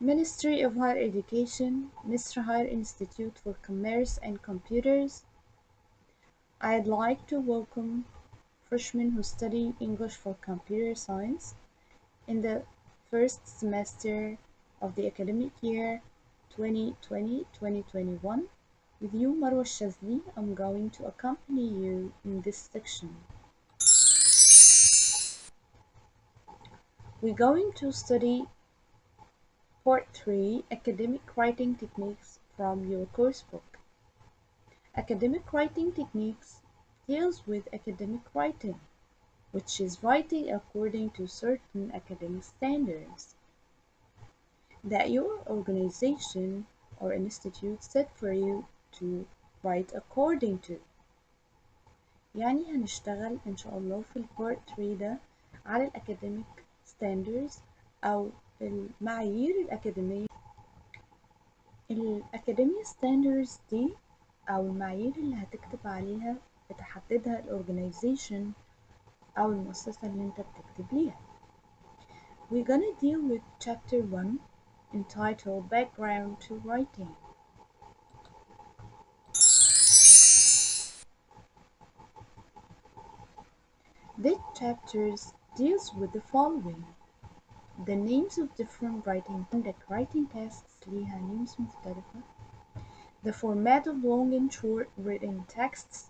Ministry of Higher Education, Mr. Higher Institute for Commerce and Computers. I'd like to welcome freshmen who study English for Computer Science in the first semester of the academic year 2020-2021. With you, Marwa Shazli, I'm going to accompany you in this section. We're going to study Part 3, Academic Writing Techniques from your coursebook. Academic writing techniques deals with academic writing, which is writing according to certain academic standards that your organization or institute set for you to write according to. يعني هنشتغل إن شاء الله في البارت 3 ده على الأكاديميك ستاندرز أو المعايير الأكاديمية. الأكاديمية ستاندرز دي أو المعايير اللي هتكتب عليها بتحددها الأورجنايزيشن أو المؤسسة اللي أنت بتكتب ليها. We're gonna deal with chapter 1 entitled Background to Writing. This chapter deals with the following: the names of different writing tasks ليها names مختلفة, the format of long and short written texts,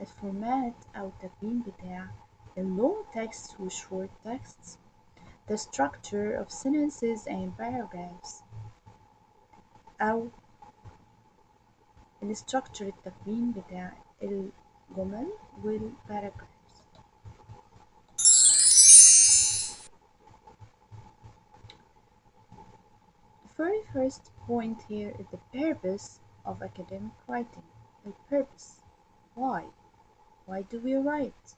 الفورمات أو التكوين بتاع long texts و short texts, the structure of sentences and paragraphs أو structure التكوين بتاع الجمل والparagraphs. The very first point here is the purpose of academic writing. The purpose. Why? Why do we write?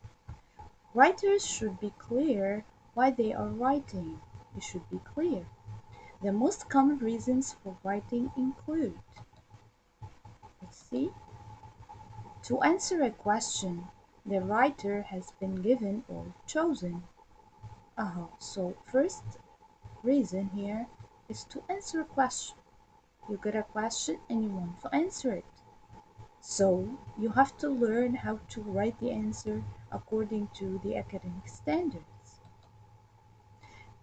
Writers should be clear why they are writing. It should be clear. The most common reasons for writing include, let's see, to answer a question the writer has been given or chosen. So first reason here is to answer a question. You get a question and you want to answer it. So you have to learn how to write the answer according to the academic standards.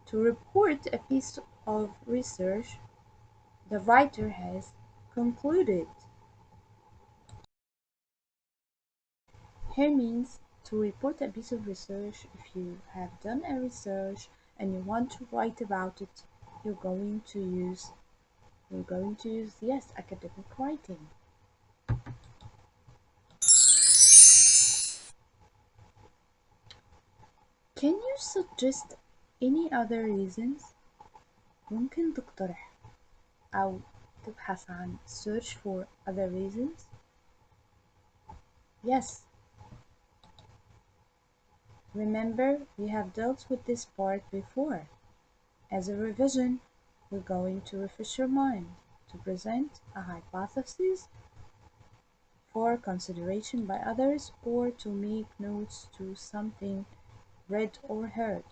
To report a piece of research the writer has concluded. Here means to report a piece of research. If you have done a research and you want to write about it, you're going to use yes, academic writing. Can you suggest any other reasons؟ ممكن تقترح أو تبحث عن search for other reasons. Yes. Remember, we have dealt with this part before. As a revision, we're going to refresh your mind to present a hypothesis for consideration by others or to make notes to something read or heard.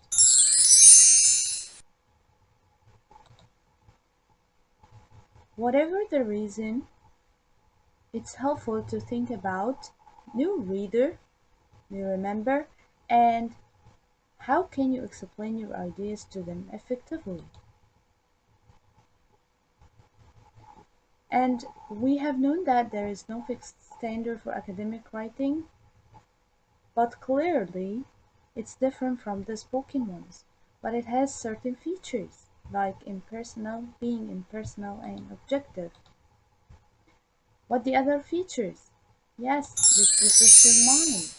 Whatever the reason, it's helpful to think about new reader, you remember, and how can you explain your ideas to them effectively. And we have known that there is no fixed standard for academic writing, but clearly it's different from the spoken ones, but it has certain features like being impersonal and objective. What the other features? Yes, let's refresh your mind.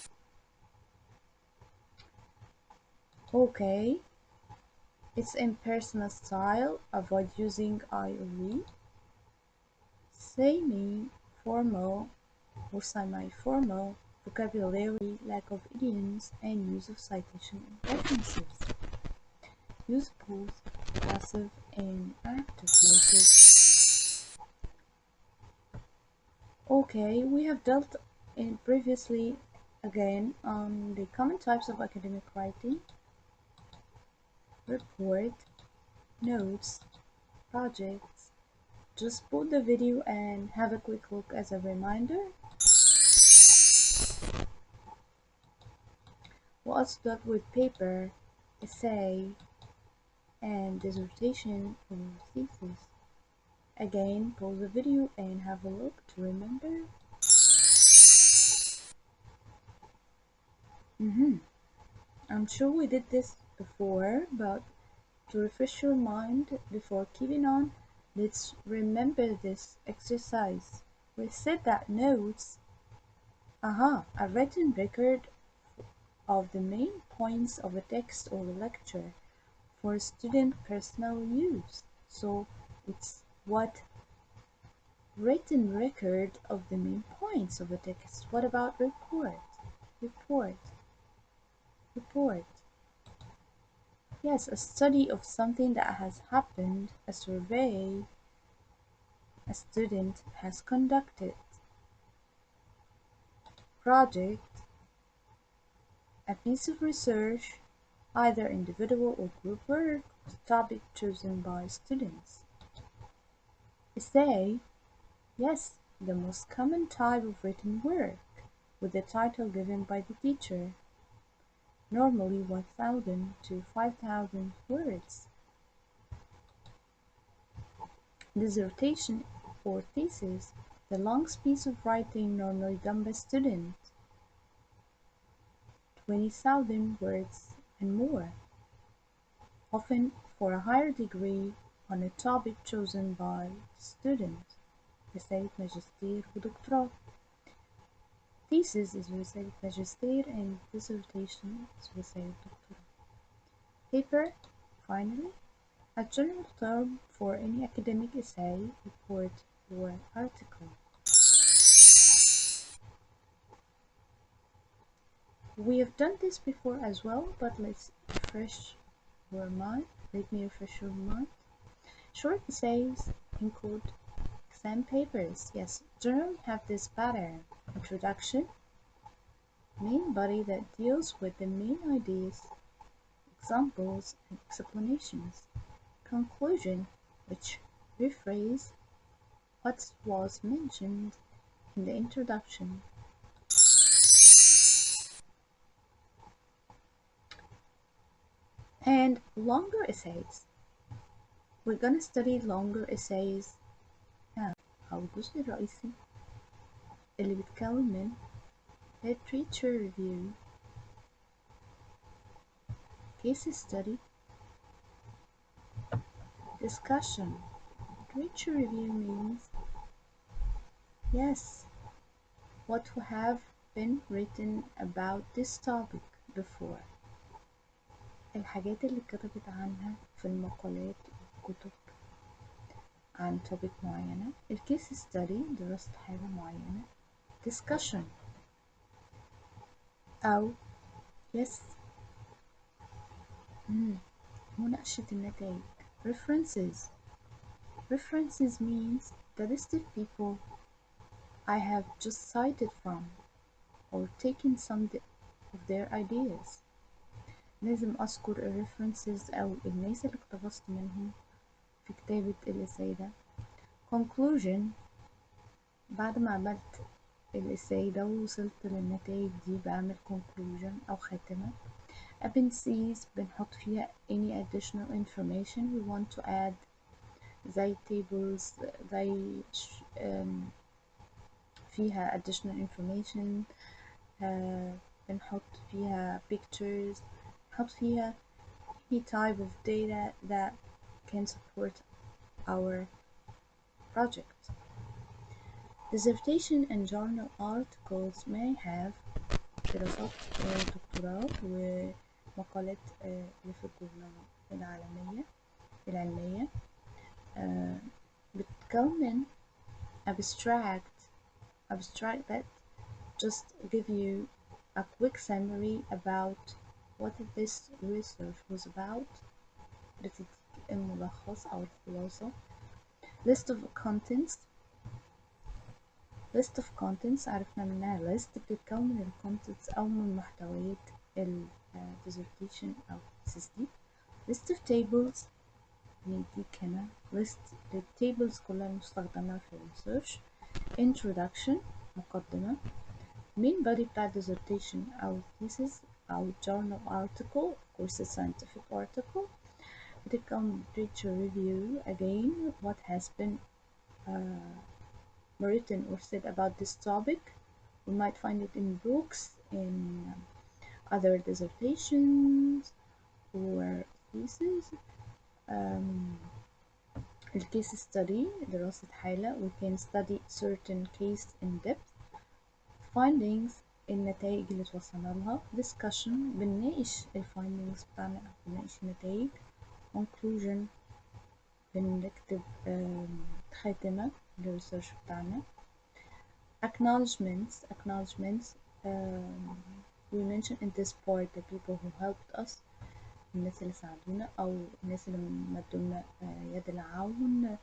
Okay, it's impersonal style, avoid using I or we, semi-formal or semi-formal vocabulary, lack of idioms, and use of citation and references. Use both passive and active voices. Okay, we have dealt in previously again on the common types of academic writing: report, notes, projects, just pause the video and have a quick look as a reminder. We'll also start with paper, essay, and dissertation or thesis. Again, pause the video and have a look to remember. I'm sure we did this before, but to refresh your mind before keeping on, let's remember this exercise. We said that notes, a written record of the main points of a text or a lecture for student personal use. So it's what written record of the main points of a text. What about report? Report. Report. Yes, a study of something that has happened, a survey a student has conducted. Project, a piece of research, either individual or group work, or topic chosen by students. Essay, yes, the most common type of written work, with the title given by the teacher, normally 1,000 to 5,000 words. Dissertation or thesis, the longest piece of writing normally done by students, 20,000 words and more, often for a higher degree on a topic chosen by the student. رسالة ماجستير ودكتوراه. Thesis is رسالة ماجستير and dissertation is رسالة دكتوراه. Paper, finally, a general term for any academic essay, report, or article. We have done this before as well, but let's refresh your mind. Let me refresh your mind. Short essays include exam papers. Yes, generally have this pattern. Introduction, main body that deals with the main ideas, examples, and explanations. Conclusion, which rephrase what was mentioned in the introduction. And longer essays. We're gonna study longer essays now. أو الجزء الرئيسي اللي بيتكون من literature review, case study, discussion. Literature review means, yes, what have been written about this topic before. الحاجات اللي اتكتبت عنها في المقالات والكتب عن topic معينة. الكيس ستادي دراسة حاجة معينة. discussion أو yes مناقشة النتائج. references means the list of people I have just cited from or taken some of their ideas. لازم أذكر references أو الناس اللي اقتبست منهم في كتابة الإساي ده. conclusion، بعد ما عملت الإساي ده ووصلت للنتائج دي بعمل conclusion أو خاتمة. appendices بنحط فيها any additional information we want to add زي tables، زي فيها additional information، بنحط فيها pictures، بنحط فيها any type of data that can support our project. Dissertation and journal articles may have دراسات دكتوراه ومقالات اللي في الجورنال العلمية بتتكون من abstract that just give you a quick summary about what this research was about. بتديك الملخص أو الخلاصة. list of contents عرفنا منها list بتتكون من ال contents أو من محتويات ال dissertation أو thesis دي. list of tables بنديك هنا list للtables كلها المستخدمة في الريسيرش. introduction مقدمة. main body بتاع dissertation أو thesis أو journal article of course a scientific article. بتبقى literature review again what has been written or said about this topic. We might find it in books, in other dissertations or thesis. الcase study دراسة حالة we can study certain case in depth. findings النتائج اللي توصلنا لها. discussion بنناقش الفايندينجز بتاعنا أو بنناقش النتائج. conclusion بنكتب خاتمة للريسيرش بتاعنا. acknowledgements we mention in this part the people who helped us الناس اللي ساعدونا أو الناس اللي مدولنا يد العون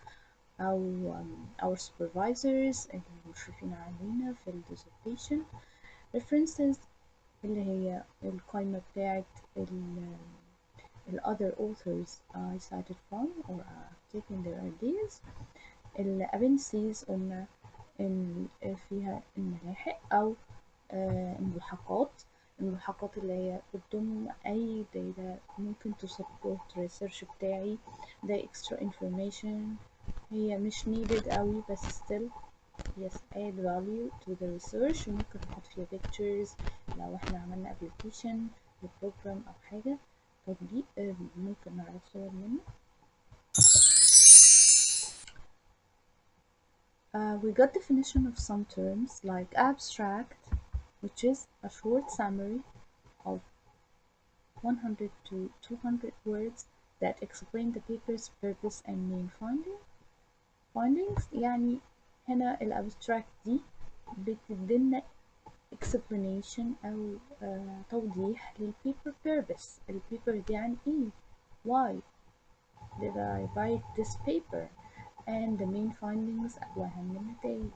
أو our supervisors المشرفين علينا في ال dissertation. references اللي هي القائمة بتاعت ال other authors I cited from or taken their ideas. ال appendices قلنا إن فيها الملاحق أو الملحقات. الملحقات اللي هي بتضم أي data ممكن to support research بتاعي. ده extra information هي مش needed قوي بس still yes add value to the research. وممكن نحط فيها pictures لو احنا عملنا application للبروجرام أو حاجة تطبيق ممكن نعرض صور منه. We got definition of some terms like abstract, which is a short summary of 100 to 200 words that explain the paper's purpose and main findings. يعني هنا الابستراكت دي بتدينا explanation أو توضيح للpaper purpose. البيبر دي يعني إيه؟ Why did I write this paper? And the main findings وأهم النتائج.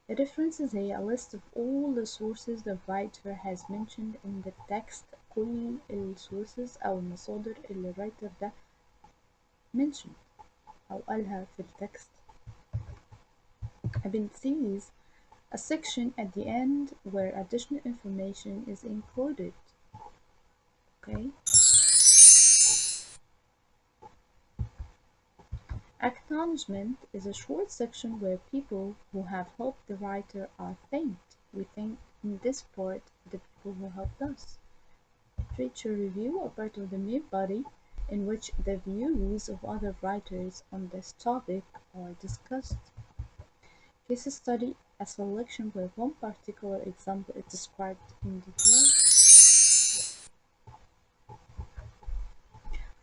references هي a list of all the sources the writer has mentioned in the text. كل sources أو المصادر اللي الرايتر ده mentioned أو قالها في التكست. appendices a section at the end where additional information is included. Okay. Acknowledgement is a short section where people who have helped the writer are thanked. We thank in this part the people who helped us. Literature review a part of the main body in which the views of other writers on this topic are discussed. Case study a selection where one particular example is described in detail.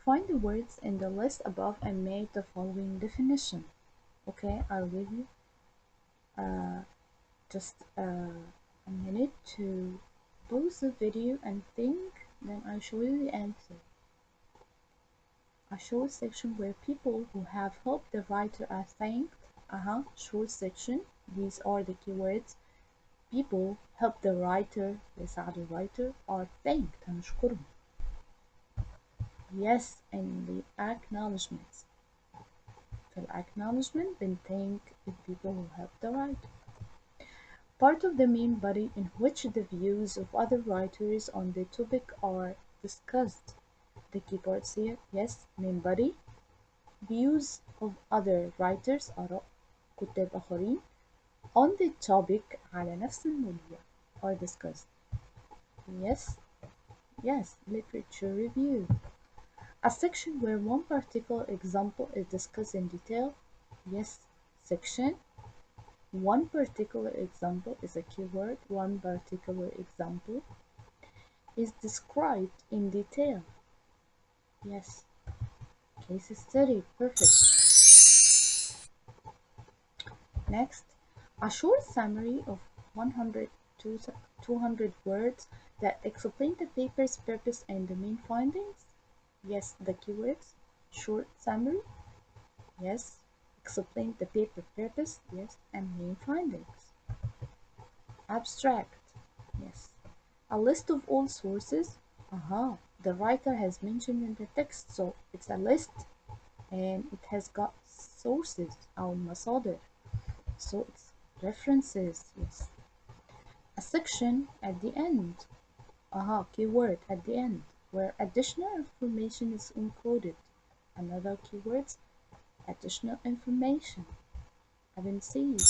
Find the words in the list above and make the following definition. Okay, I'll give you just a minute to pause the video and think, then I'll show you the answer. I show a section where people who have helped the writer are thanked. Short section. These are the keywords. People help the writer, يساعدوا الwriter, are thanked. هنشكرهم. Yes, and the acknowledgements. في acknowledgement thank the people who helped the writer. Part of the main body in which the views of other writers on the topic are discussed. The key parts here, yes, main body. Views of other writers آراء كتاب آخرين on the topic على نفس الموضوع are discussed. Yes, literature review. A section where one particular example is discussed in detail. Yes, section. One particular example is a keyword. One particular example is described in detail. Yes. Case study. Perfect. Next, a short summary of 100 to 200 words that explain the paper's purpose and the main findings. Yes, the keywords. Short summary. Yes. Explain the paper purpose. Yes. And main findings. Abstract. Yes. A list of all sources. the writer has mentioned in the text. So it's a list and it has got sources أو مصادر. So it's references, yes. A section at the end, keyword at the end, where additional information is included. Another keywords, additional information. Appendices.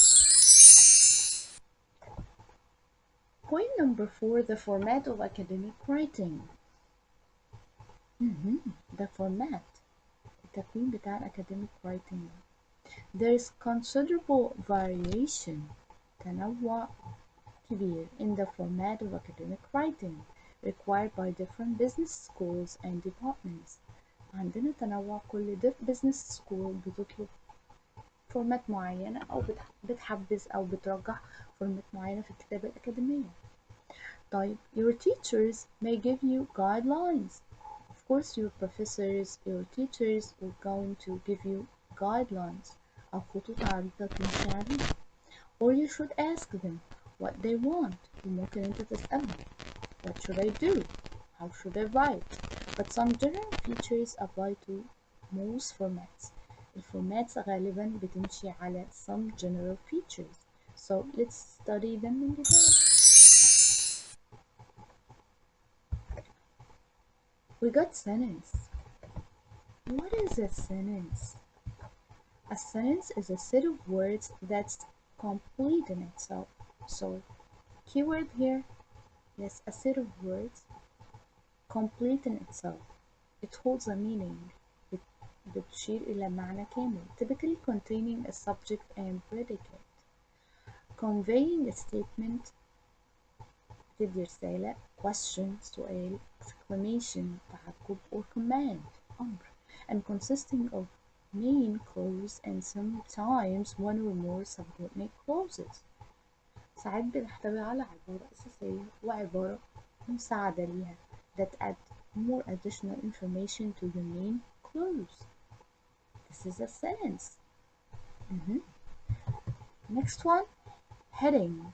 Point number 4, the format of academic writing. The format، التكوين بتاع الacademic writing. There is considerable variation، تنوع كبير in the format of academic writing required by different business schools and departments. عندنا تنوع، كل business school بتطلب فورمات معينة أو بتحبذ أو بترجح فورمات معينة في الكتابة الأكاديمية. طيب your teachers may give you guidelines. Of course your professors, your teachers are going to give you guidelines أو خطوط عريضة تمشي عليها. Or you should ask them what they want. وممكن أنت تسألهم what should I do? How should I write? But some general features apply to most formats. الفورماتس غالبا بتمشي على some general features. So let's study them in detail. We got sentence. What is a sentence? A sentence is a set of words that's complete in itself. So keyword here, yes, a set of words complete in itself. It holds a meaning. بتشير إلى معنى كامل, typically containing a subject and predicate, conveying a statement, تدي رسالة, question, سؤال, exclamation, تعقب, or command, أمر, and consisting of main clause and sometimes one or more subordinate clauses. ساعات بتحتوي على عبارة أساسية وعبارة مساعدة ليها that add more additional information to the main clause. This is a sentence. Next one, heading.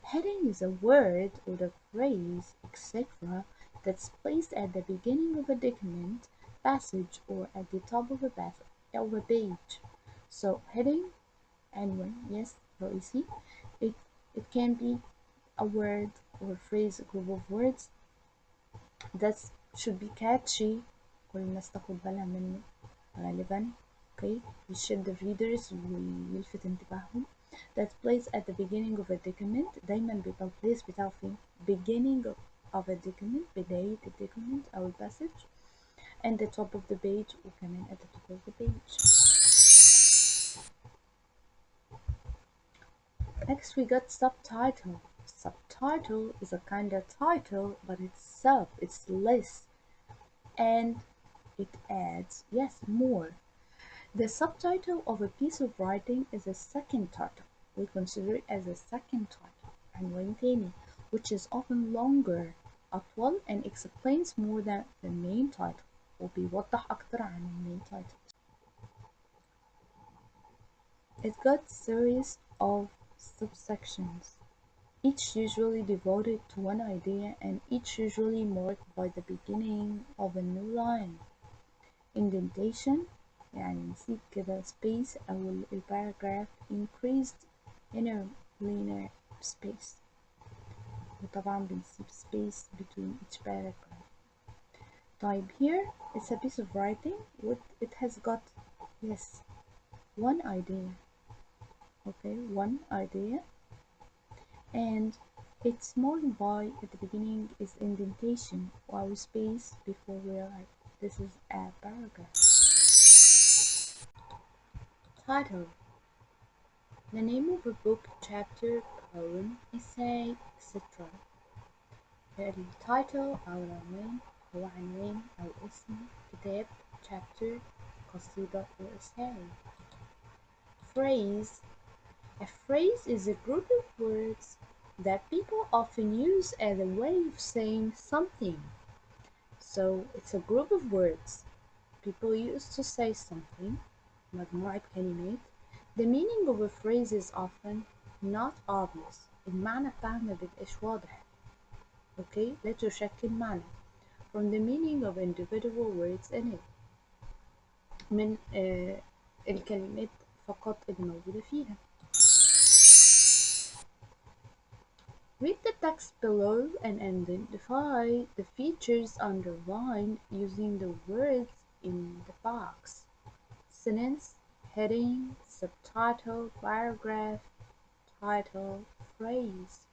Heading is a word or a phrase, etc., that's placed at the beginning of a document, passage, or at the top of a page. So heading, عنوان, yes, رئيسي. It can be a word or phrase, a group of words that should be catchy. كل الناس تاخد بالها منه غالبا. Okay, يشد the readers ويلفت انتباههم. That's placed at the beginning of a document. دايما بيبقى البليس بتاعه فين؟ beginning of a document، بداية الدوكيمنت أو الباسج، and the top of the page، وكمان at the top of the page. Next we got subtitle. Subtitle is a kind of title, but it's less, and it adds, yes, more. The subtitle of a piece of writing is a second title. We consider it as a second title, عنوان تاني, which is often longer, أطول, and explains more than the main title, وبيوضح أكتر عن the main title. It got series of subsections, each usually devoted to one idea and each usually marked by the beginning of a new line. Indentation, يعني نسيب كده space أو الباراجراف increased inner linear space، وطبعا بنسيب space between each paragraph. طيب here it's a piece of writing it has got, yes, one idea. Okay, one idea, and it's marked by at the beginning is indentation or space before we write. This is a paragraph. Title. The name of a book, chapter, poem, essay, etc. التايتل أو العنوان هو عنوان أو اسم كتاب, chapter, قصيدة or essay. Phrase. A phrase is a group of words that people often use as a way of saying something. So it's a group of words people use to say something. مجموعة كلمات. The meaning of a phrase is often not obvious. المعنى بتاعها ما بيبقاش واضح. Okay, لا تشكل معنى. from the meaning of individual words in it من الكلمات فقط اللي موجودة فيها. Read the text below and identify the features underlined using the words in the box. Sentence, heading, subtitle, paragraph, title, phrase.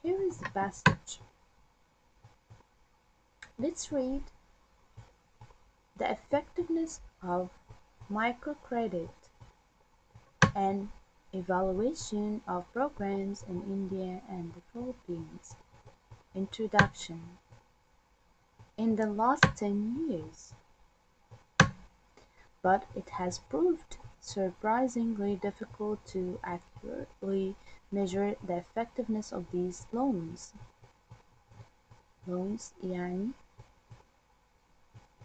Here is the passage. Let's read. The effectiveness of microcredit and evaluation of programs in India and the Philippines. Introduction. In the last 10 years, but it has proved surprisingly difficult to accurately measure the effectiveness of these loans. Loans يعني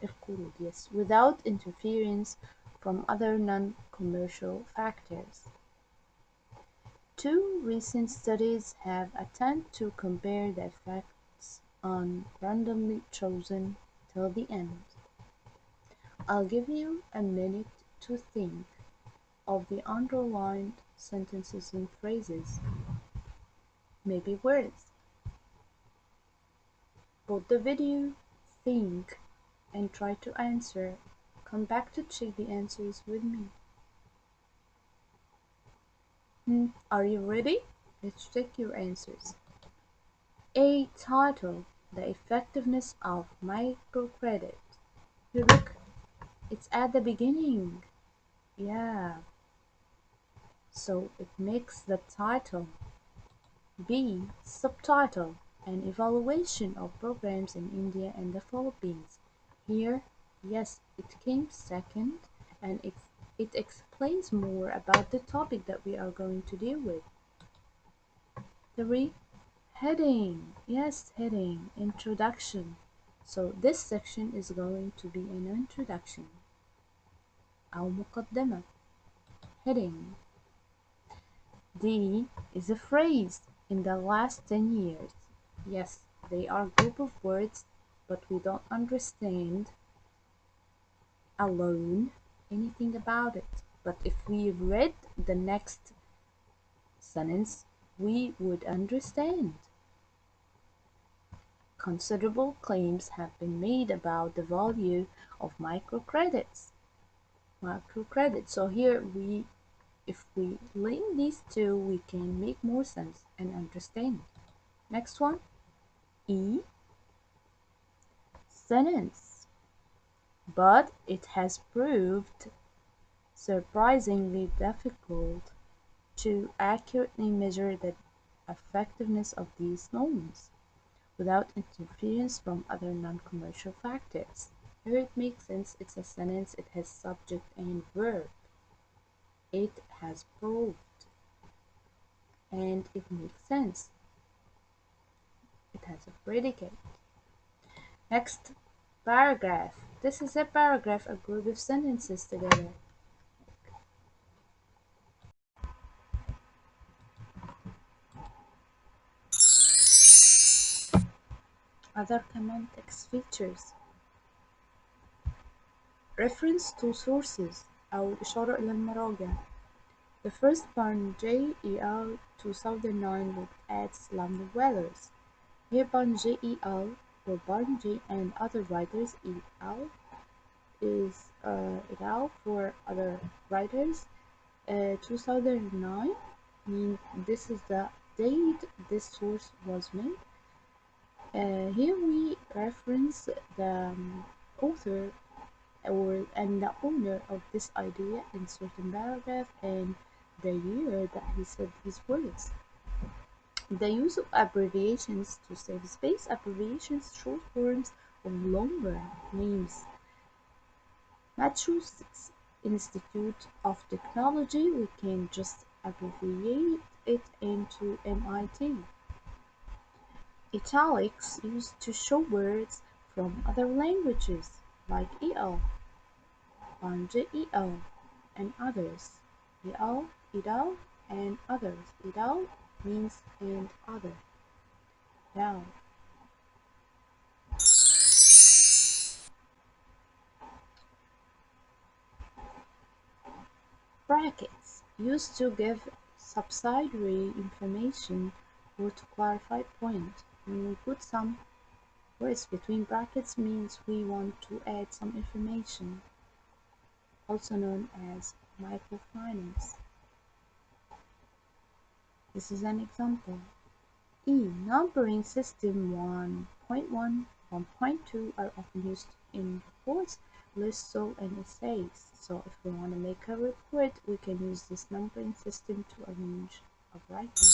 القروض, yes, without interference from other non-commercial factors. Two recent studies have attempted to compare the effects on randomly chosen till the end. I'll give you a minute to think of the underlined sentences and phrases, maybe words. Pause the video, think, and try to answer. Come back to check the answers with me. Are you ready? Let's check your answers. A. Title: The Effectiveness of Microcredit. Here, look, it's at the beginning. Yeah, so it makes the title. B. Subtitle: An evaluation of programs in India and the Philippines. Here, yes, it came second, and it explains more about the topic that we are going to deal with. 3. Heading. Yes, heading. Introduction. So this section is going to be an introduction أو مقدمة. Heading. D is a phrase. In the last 10 years. Yes, they are a group of words, but we don't understand alone anything about it. But if we read the next sentence, we would understand. Considerable claims have been made about the value of microcredits. So here if we link these two, we can make more sense and understand. Next one, E, sentence. But it has proved surprisingly difficult to accurately measure the effectiveness of these loans without interference from other non-commercial factors. Here it makes sense. It's a sentence. It has subject and verb. It has proved. And it makes sense. It has a predicate. Next, paragraph. This is a paragraph, a group of sentences together. Other common text features. Reference to sources أو الإشارة إلى المراجع. The first one, JEL 2009, looked at Lambda weathers. Here Ban JEL or Ban J and other writers, EL is EL for other writers. 2009 means this is the date this source was made. Here we reference the author and the owner of this idea in certain paragraph and the year that he said these words. The use of abbreviations to save space. Abbreviations, short forms of longer names. Massachusetts Institute of Technology, we can just abbreviate it into MIT. Italics used to show words from other languages like EL, EL. and others. EL, EDAL, and others. EDAL means and other. Now, brackets used to give subsidiary information or to clarify point. When we put some words between brackets means we want to add some information, also known as microfinance. This is an example. E. Numbering system 1.1, 1.2 are often used in reports, lists, and essays. So if we want to make a report, we can use this numbering system to arrange a writing.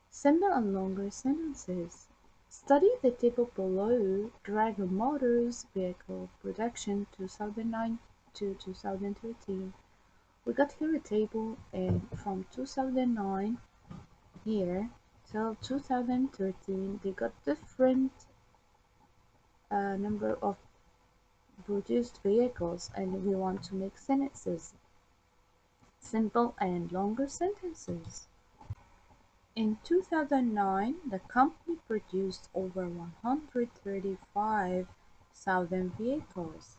Simple and longer sentences. Study the table below. Dragon Motors vehicle production 2009 to 2013. We got here a table and from 2009 here till 2013 they got different number of produced vehicles, and we want to make sentences, simple and longer sentences. In 2009 the company produced over 135,000 vehicles.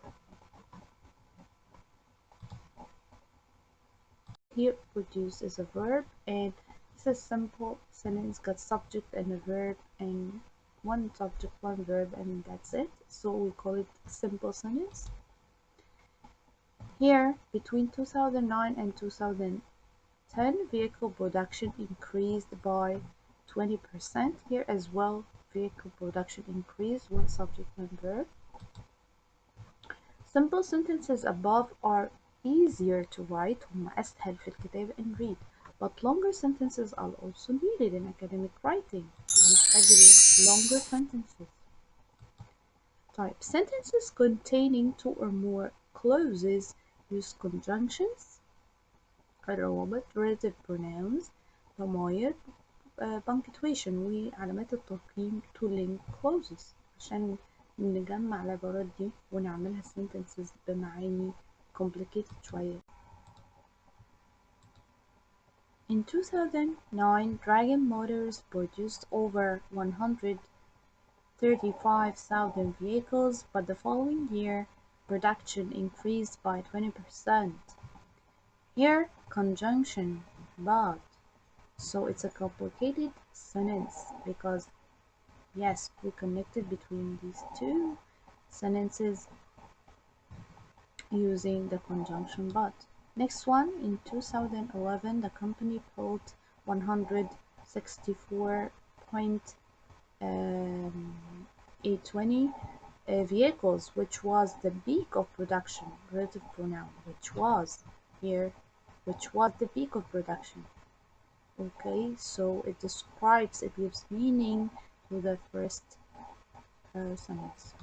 Here produce is a verb, and it's a simple sentence, got subject and a verb, and one subject, one verb, and that's it. So we call it a simple sentence. Here, between 2009 and 2010, vehicle production increased by 20%. Here as well, vehicle production increased, one subject, one verb. Simple sentences above are easier to write هم أسهل في الكتابة and read, but longer sentences are also needed in academic writing. بنحتاج longer sentences. Type sentences containing two or more clauses use conjunctions, الروابط, relative pronouns, ضمائر, punctuation وعلامات الترقيم to link clauses عشان نجمع العبارات دي ونعملها sentences بمعاني complicated شوية. In 2009, Dragon Motors produced over 135,000 vehicles, but the following year, production increased by 20%. Here, conjunction, but. So it's a complicated sentence because, yes, we connected between these two sentences using the conjunction but. Next one, in 2011, the company built 164.820 vehicles, which was the peak of production. Relative pronoun, which was here, which was the peak of production. Okay, so it describes, it gives meaning to the first sentence.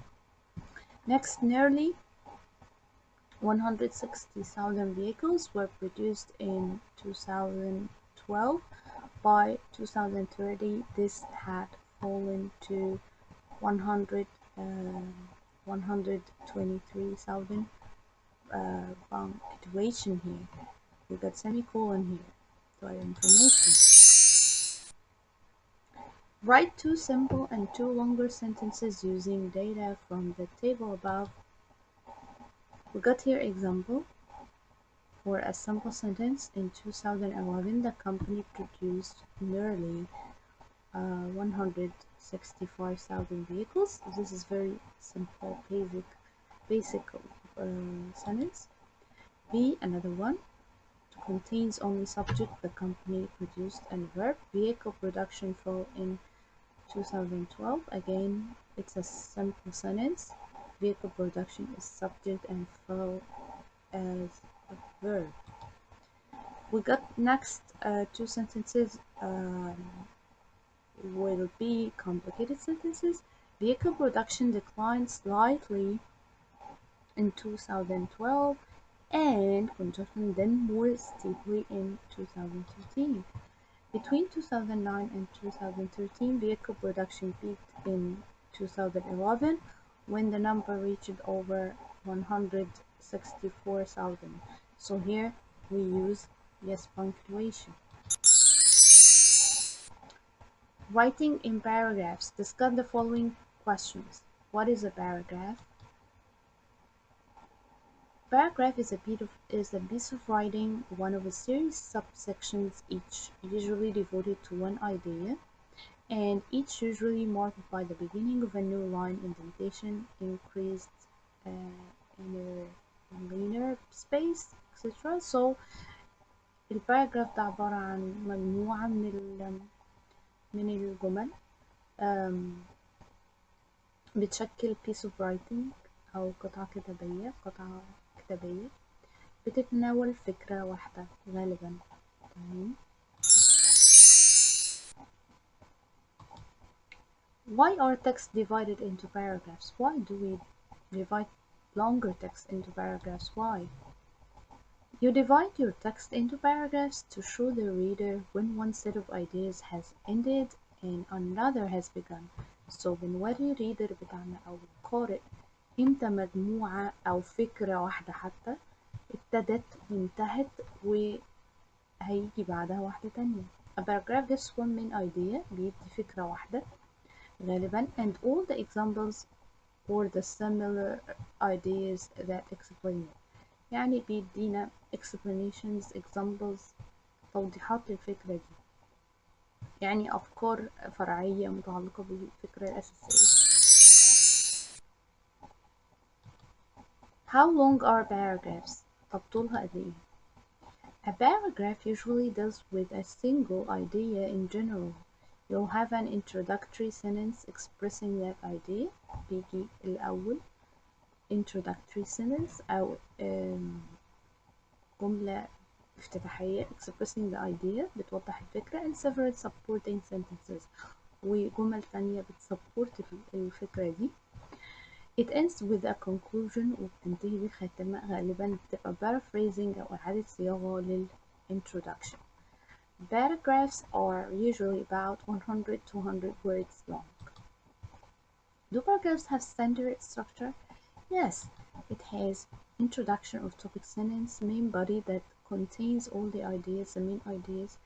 Next, nearly 160,000 vehicles were produced in 2012. By 2030, this had fallen to 123,000. Punctuation here. We got semicolon here to our information. Write two simple and two longer sentences using data from the table above. We got here example. For a simple sentence, in 2011, the company produced nearly 165,000 vehicles. This is very simple, basic sentence. B, another one, contains only subject, the company produced, and verb. Vehicle production fell in 2012. Again, it's a simple sentence. Vehicle production is subject and fell as a verb. We got next two sentences will be complicated sentences. Vehicle production declined slightly in 2012 and conjunction then more steeply in 2013. Between 2009 and 2013, vehicle production peaked in 2011 when the number reached over 64,000. So here we use yes punctuation. Writing in paragraphs. Discuss the following questions. What is a paragraph? Paragraph is a piece of writing, one of a series subsections, each usually devoted to one idea, and each usually marked by the beginning of a new line, indentation, increased inner linear space, etc. So الباراجراف ده عبارة عن مجموعة من الجمل بتشكل piece of writing أو قطعة كتابية بتتناول فكرة واحدة غالبا. تمام. Why are texts divided into paragraphs? Why do we divide longer text into paragraphs? Why? You divide your text into paragraphs to show the reader when one set of ideas has ended and another has begun. So بنوري reader بتاعنا أو القارئ إمتى مجموعة أو فكرة واحدة حتى ابتدت وانتهت وهيجي بعدها واحدة تانية. A paragraph gives one main idea بيدي فكرة واحدة غالبا and all the examples or the similar ideas that explain it. يعني بيدينا explanations examples توضيحات للفكرة دي، يعني أفكار فرعية متعلقة بالفكرة الأساسية. How long are paragraphs؟ طب طولها قد إيه؟ A paragraph usually deals with a single idea in general. You'll have an introductory sentence expressing that idea. بيجي الأول introductory sentence أو جملة افتتاحية expressing the idea بتوضح الفكرة and several supporting sentences وجمل تانية بتسبورت الفكرة دي. It ends with a conclusion وبتنتهي بخاتمة غالبا بتبقى paraphrasing أو إعادة صياغة للintroduction. Paragraphs are usually about 100-200 words long. Do paragraphs have standard structure? Yes, it has introduction or topic sentence, main body that contains all the ideas, the main ideas,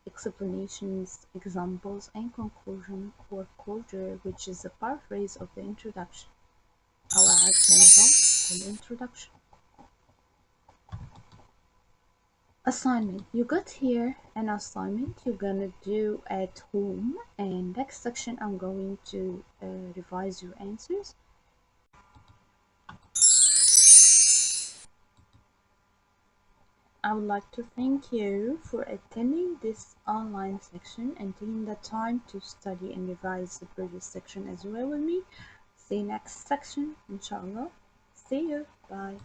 explanations, examples, and conclusion or closure, which is a paraphrase of the introduction. أو إعادة صياغة الintroduction. Assignment. You got here an assignment you're gonna do at home, and next section I'm going to revise your answers. I would like to thank you for attending this online section and taking the time to study and revise the previous section as well with me. See you next section, inshallah. See you. Bye.